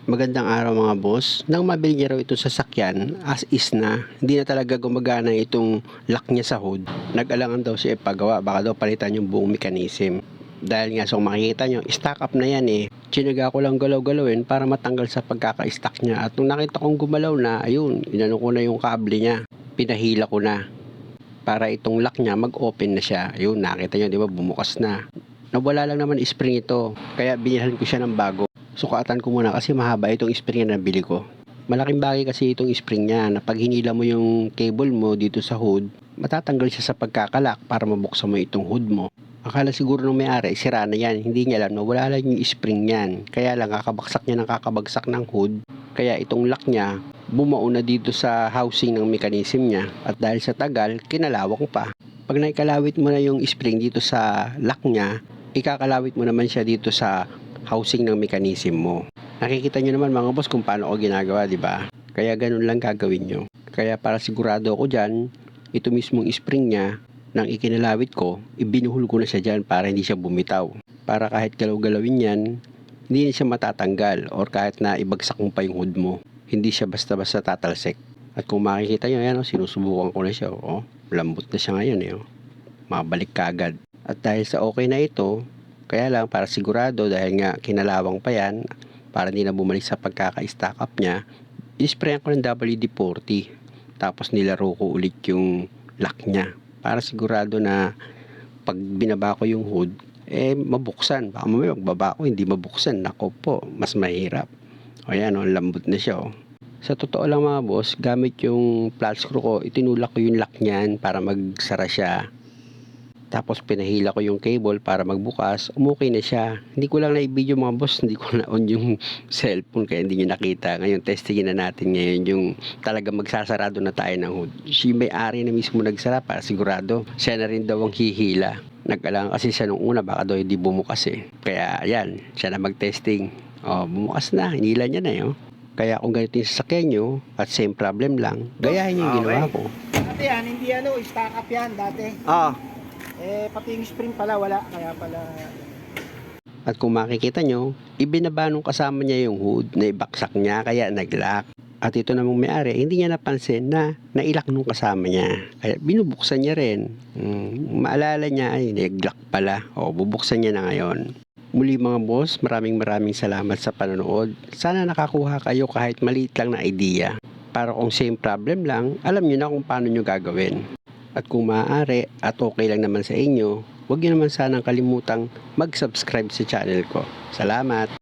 Magandang araw mga boss. Nang mabili niya raw itong sasakyan, as is na, hindi na talaga gumagana itong lock niya sa hood. Nag-alangan daw siya ipagawa, baka daw palitan yung buong mechanism. Dahil nga so makikita nyo, stock up na yan eh. Tsinaga ko lang galaw-galawin para matanggal sa pagkaka-stock niya. At nung nakita kong gumalaw na, ayun, inano ko na yung kable niya. Pinahila ko na para itong lock niya mag-open na siya. Ayun, nakita nyo, di ba, bumukas na. Nawala lang naman spring ito, kaya binilhan ko siya ng bago. Sukatan ko muna kasi mahaba itong spring na nabili ko. Malaking bagay kasi itong spring niya na pag hinila mo yung cable mo dito sa hood, matatanggal siya sa pagkakalak para mabuksan mo itong hood mo. Akala siguro ng may-ari, sira na yan. Hindi niya alam na wala lang yung spring niyan. Kaya lang kakabagsak niya ng kakabagsak ng hood. Kaya itong lock niya, bumao na dito sa housing ng mechanism niya. At dahil sa tagal, kinalawang pa. Pag naikalawit mo na yung spring dito sa lock niya, ikakalawit mo naman siya dito sa housing ng mechanism mo. Nakikita nyo naman mga boss kung paano ko ginagawa, di ba? Kaya ganun lang gagawin nyo. Kaya para sigurado ako dyan, ito mismong spring niya, nang ikinalawit ko, ibinuhol ko na siya dyan para hindi siya bumitaw. Para kahit galaw-galawin yan, hindi na siya matatanggal or kahit na ibagsak mo pa yung hood mo, hindi siya basta-basta tatalsik. At kung makikita nyo, yan, sinusubukan ko na siya. Lambot na siya ngayon. Mabalik kagad. At dahil sa okay na ito, kaya lang para sigurado dahil nga kinalawang pa yan, para hindi na bumalik sa pagkaka-stack up niya, isprayan ko ng WD-40. Tapos nilaro ko ulit yung lock niya. Para sigurado na pag binaba ko yung hood, mabuksan. Baka mamaya magbaba ko, hindi mabuksan. Nako po, mas mahirap. Ayan, lambot na siya. Sa totoo lang mga boss, gamit yung flat screw ko, itinulak ko yung lock niyan para magsara siya. Tapos pinahila ko yung cable para magbukas, umukay na siya. Hindi ko lang na-video mga boss, hindi ko na-on yung cellphone kaya hindi nyo nakita. Ngayon testingin na natin ngayon yung talaga magsasarado na tayo ng hood. Si may-ari na mismo nagsara para sigurado. Siya na rin daw ang hihila. Nag-alangan kasi siya nung una, baka daw hindi bumukas eh. Kaya ayan, siya na mag-testing. Bumukas na, hinila niya na yun. Kaya kung ganito yung sasakyan nyo at same problem lang, gayahin yung ginawa ko. Dati yan, hindi stock up yan dati. Pati yung spring pala wala, kaya pala. At kung makikita nyo, ibinaba nung kasama niya yung hood, naibaksak niya kaya nag-lock. At ito namang may-ari, hindi niya napansin na nailak nung kasama niya. Kaya binubuksan niya rin. Maalala niya ay nag-lock pala. Bubuksan niya na ngayon. Muli mga boss, maraming salamat sa panonood. Sana nakakuha kayo kahit maliit lang na idea. Para kung same problem lang, alam niyo na kung paano niyo gagawin. At kung maaari at okay lang naman sa inyo, huwag niyo naman sanang kalimutang mag-subscribe sa channel ko. Salamat!